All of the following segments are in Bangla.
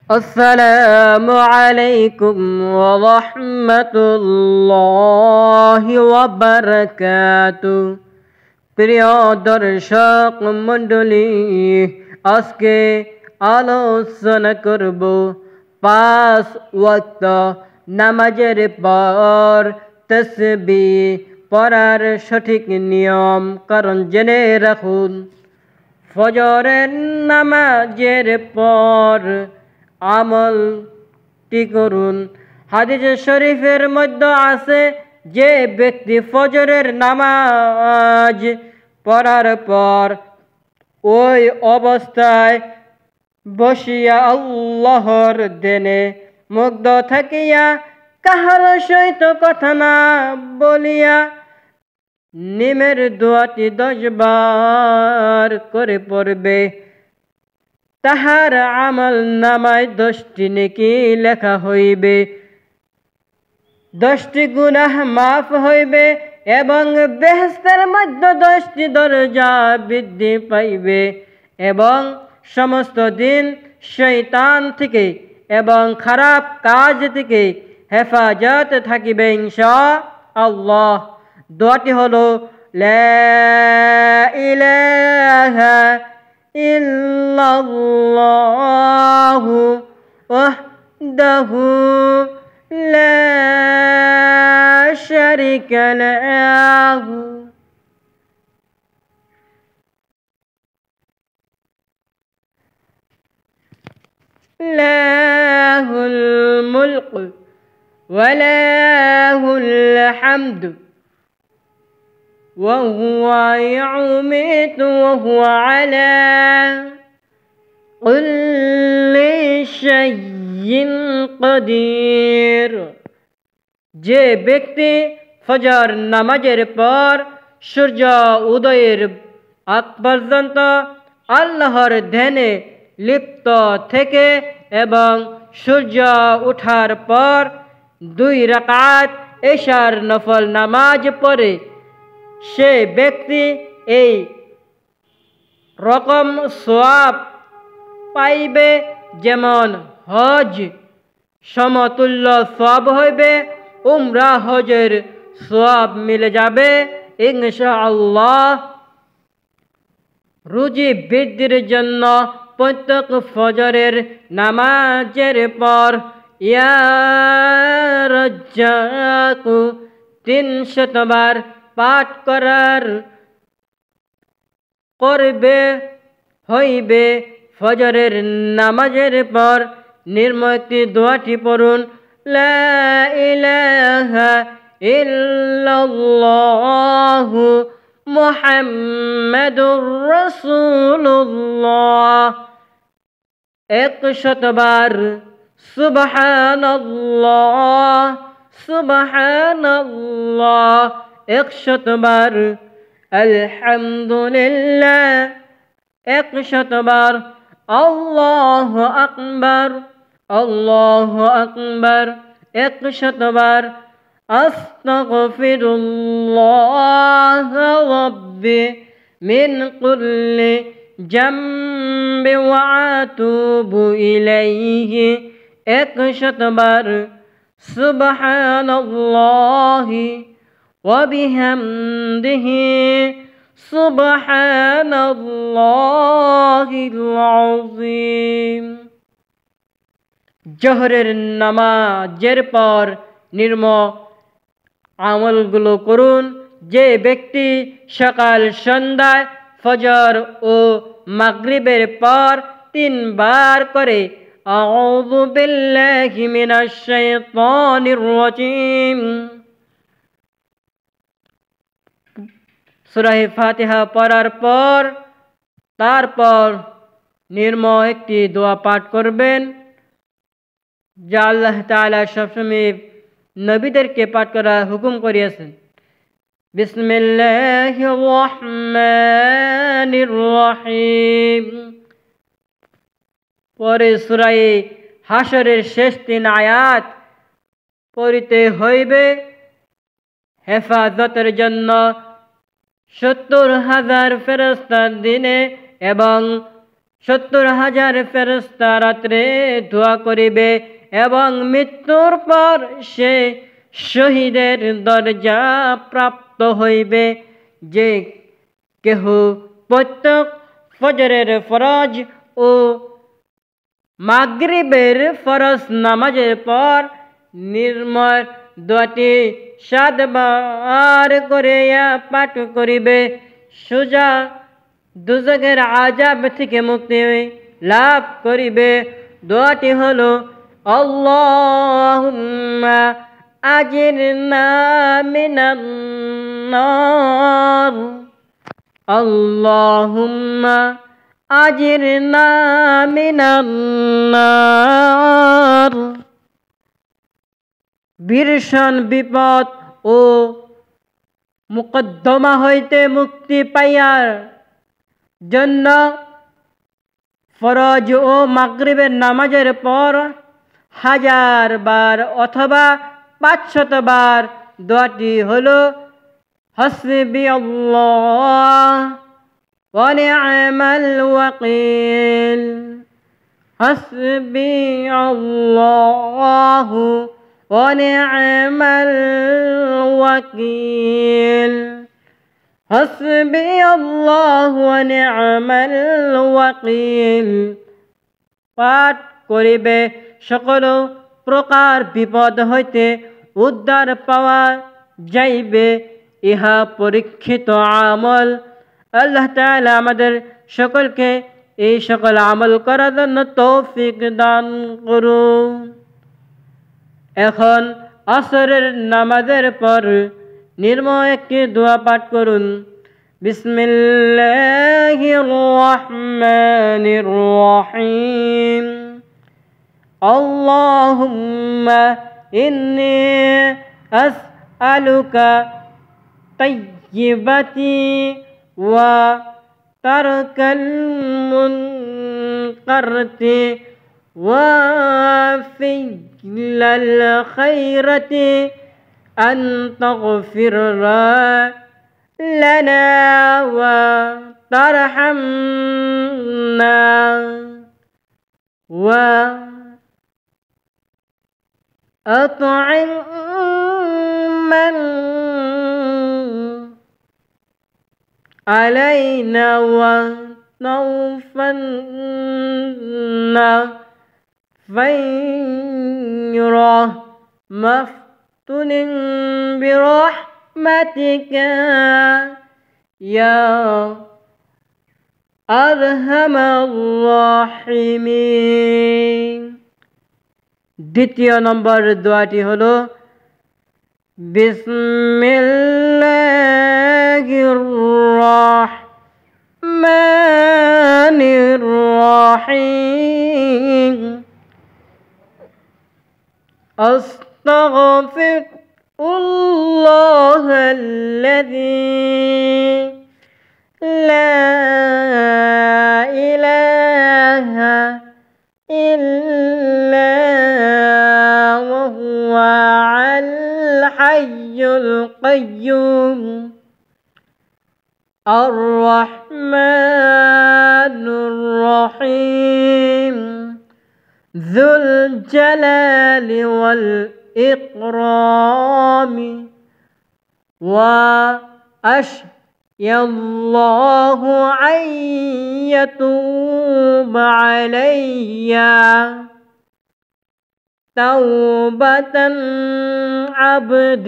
আসসালামু আলাইকুম ওয়া রাহমাতুল্লাহি ওয়া বারাকাতুহু। প্রিয় দর্শক মণ্ডলী, আজকে আলোচনা করব 5 ওয়াক্ত নামাজের পর তাসবিহ পড়ার সঠিক নিয়ম কারণ জেনে রাখুন। ফজরের নামাজের পর আমলটি করুন। হাদিস শরীফের মধ্যে আছে, যে ব্যক্তি ফজরের নামাজ পড়ার পর ওই অবস্থায় বসিয়া আল্লাহর দেনে মুগ্ধ থাকিয়া কাহার সহিত কথা না বলিয়া নিমের দোয়াটি 10 বার করে পড়বে, তাহার আমল নামায় 10টি নেকি লেখা হইবে, 10টি গুনাহ মাফ হইবে এবং বেহেশতের মধ্যে 10টি দরজা বৃদ্ধি পাইবে এবং সমস্ত দিন শয়তান থেকে এবং খারাপ কাজ থেকে হেফাজত থাকিবে ইনশাআল্লাহ। দোয়াটি হলো লা ইলাহা ইল্লাল্লাহু ওয়াহদাহু লা শারীকা লাহু লাহুল মুলকু ওয়া লাহুল হামদু وهو يميت وهو على كل شيء قدير। যে ব্যক্তি ফজর নামাজের পর সূর্য উদয়ের আগ পর্যন্ত আল্লাহর ধ্যানে লিপ্ত থেকে এবং সূর্য ওঠার পর 2 রাকাত এশার নফল নামাজ পড়ে, সে ব্যক্তি এই রকম সওয়াব পাইবে যেমন হজ সমতুল্য সওয়াব হইবে, উমরা হজের সওয়াব মিলে যাবে ইনশাআল্লাহ। রুজি বৃদ্ধির জন্য প্রত্যেক ফজরের নামাজের পর ইয়া রাজ্জাকু 300 বার পাঠ করবে হইবে। ফজরের নামাজের পর নির্ময়টি দোয়াটি পড়ুন, লা ইলাহা ইল্লাল্লাহু মুহাম্মাদুর রাসূলুল্লাহ 100 বার, সুবহানাল্লাহ সুবহানাল্লাহ 100 বার, আলহামদুলিল্লাহ 100 বার, আল্লাহু আকবার আল্লাহু আকবার 100 বার, আস্তাগফিরুল্লাহ রাব্বি মিন কুল্লি জামবি ওয়া আতুবু ইলাইহি 100 বার, সুবহানাল্লাহি ওয়া বিহামদিহি সুবহানাল্লাহিল আযীম। জোহরের নামাজের পর নির্ময় আমলগুলো করুন। যে ব্যক্তি সকাল সন্ধ্যায় ফজর ও মাগরিবের পর 3 বার করে আউযু বিল্লাহি মিনাশ শাইতানির রাজীম সূরা ফাতিহা পড়ার পর তারপর নির্ময় একটি দোয়া পাঠ করবেন, যা আল্লাহ তাআলা সবসময় নবীদেরকে পাঠ করার হুকুম করিয়েছেন। বিসমিল্লাহির রহমানির রহিম। পরে সূরা হাশরের শেষ 3 আয়াত পড়িতে হইবে। হেফাজতের জন্য 70,000 ফেরেশতা দিনে এবং 70,000 ফেরেশতা রাত্রে দোয়া করিবে এবং মৃত্যুর পর সে শহীদের দরজা প্রাপ্ত হইবে। যে কেহ প্রত্যেক ফজরের ফরজ ও মাগরিবের ফরজ নামাজের পর নির্ময় দোয়াটি 7 বার করিয়া পাঠ করিবে, সোজা দুজকের আযাব থেকে মুক্তি লাভ করিবে। দোয়াটি হলো আল্লাহুম্মা আজিরনা মিনান নার, আল্লাহুম্মা আজিরনা মিনান নার। ভীষণ বিপদ ও মুকদ্দমা হইতে মুক্তি পাইয়ার জন্য ফরজ ও মাগরিবের নামাজের পর 1000 বার অথবা 500 বার দোয়াটি হলো হাসবি আল্লাহ ওয়া নি'মাল ওয়াকিল, হাসবি আল্লাহু ওয়া নি'মাল ওয়াকিল, হাসবি আল্লাহু ওয়া নি'মাল ওয়াকিল পাঠ করিবে। সকল প্রকার বিপদ হইতে উদ্ধার পাওয়া যাইবে। ইহা পরীক্ষিত আমল। আল্লাহ তাআলা আমাদের সকলকে এই সকল আমল করার জন্য তৌফিক দান করুন। এখন আসরের নামাজের পর নির্ময় একটি দোয়া পাঠ করুন। বিসমিল্লাহির রহমানির রহিম। আল্লাহুম্মা ইন্নী আসআলুকা তাইয়্যিবাতি ওয়া তারকাল মুনকারতি ওয়া ফি'লাল খায়রাতি আন তাগফির লানা ওয়া তারহামনা ওয়া أطعم من علينا وتوفنا غير مفتون برحمتك يا أرحم الراحمين। দ্বিতীয় নম্বর দোয়াটি হলো বিসমিল্লাহির রহমানির রহিম। আস্তাগফিরুল্লাহাল্লাযী লা ইলাহা ইল্লা الحي القيوم الرحمن الرحيم ذو الجلال والإكرام وأشهد الله أن يتوب علي توبة عبد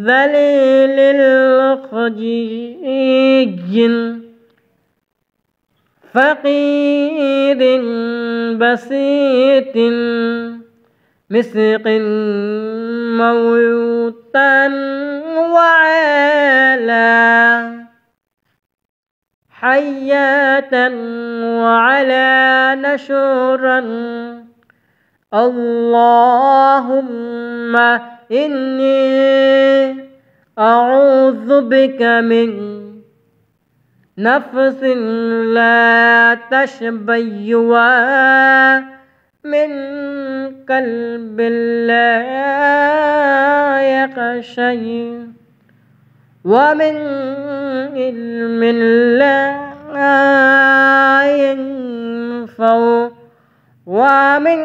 ذليل خجيج فقير بسيط مسق موتا وعلى حياة وعلى نشورا اللهم إني أعوذ بك من نفس لا تشبع ومن قلب لا يخشى ومن علم لا ينفع ومن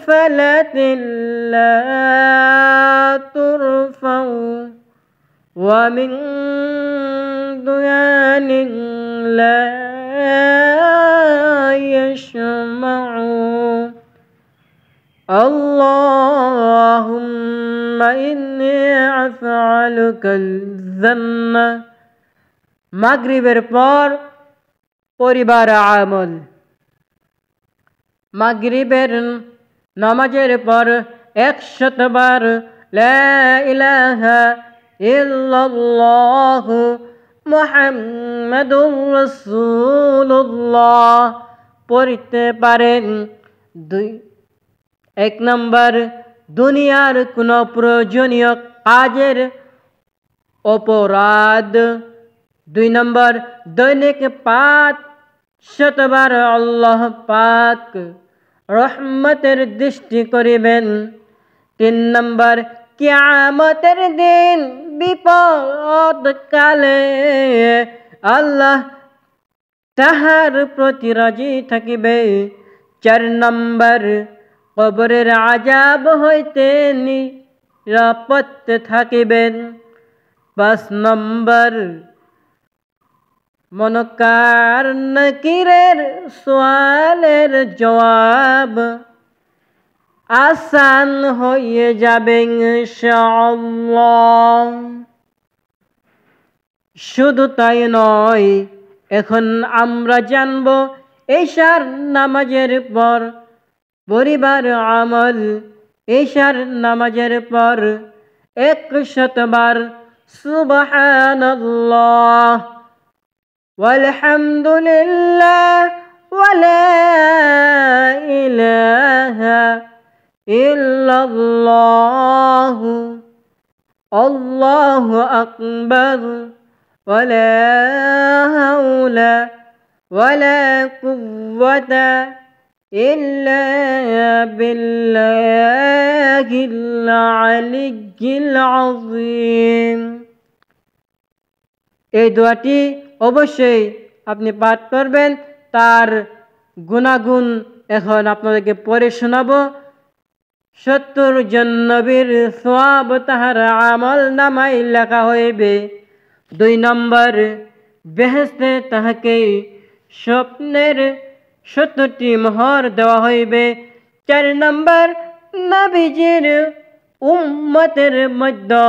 فلة لا ترفع ومن ديان لا يشمع اللهم إني أسألك الجنة মাগরিবের পর পরিবার আমল মাগরিবের নামাজের পর 100 বার লা ইলাহা ইল্লাল্লাহ মুহাম্মাদুর রাসূলুল্লাহ পড়তে পারেন। 1 নম্বর দুনিয়ার কোনো প্রয়োজনীয় কাজের অপরাধ। 2 নম্বর দৈনিক 500 বার আল্লাহ পাক রহমতের দৃষ্টি করিবেন। 3 নম্বর কিয়ামতের দিন বিপদ কালে আল্লাহ তাহার প্রতি রাজি থাকিবে। 4 নম্বর কবরের আযাব হইতে নিরাপদ থাকিবেন। 5 নম্বর মুনকার নাকিরের সওয়ালের জবাব আসান হয়ে যাবে ইনশাআল্লাহ। শুধু তাই নয়, এখন আমরা জানব ঈশার নামাজের পর পরিবার আমল। ঈশার নামাজের পর 100 বার সুবহানাল্লাহ ওয়ালহামদুলিল্লাহ ওয়ালা ইলাহা ইল্লাল্লাহ আল্লাহু আকবার ওয়ালা হাওলা ওয়ালা কুওয়াতা ইল্লা বিল্লাহিল আলিয়্যিল আযীম। এই দোয়াটি অবশ্যই আপনি পাঠ করবেন। তার গুণাগুণ এখন আপনাদেরকে পড়ে শোনাবো। 70 জন নবীর সওয়াব তাহার আমল নামায় লেখা হইবে। 2 নম্বর বেহেশতে তাহাকে স্বপ্নের 70টি মোহর দেওয়া হইবে। 4 নম্বর নবীজির উম্মতের মধ্যে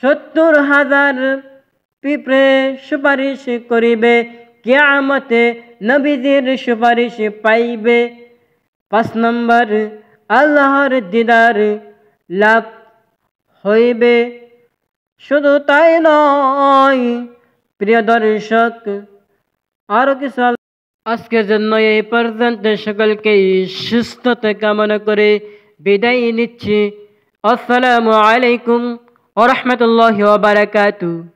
70,000 পিঁপড়ে সুপারিশ করিবে, কিয়ামতে নবীজির সুপারিশ পাইবে। 5 নম্বর আল্লাহর দিদার লাভ হইবে। শুধু তাই নয় প্রিয় দর্শক, আরো কিছু আজকের জন্য এই পর্যন্ত সকলকে সুস্থতা কামনা করে বিদায় নিচ্ছি। আসসালামু আলাইকুম ওয়া রাহমাতুল্লাহি ওয়া বারাকাতুহু।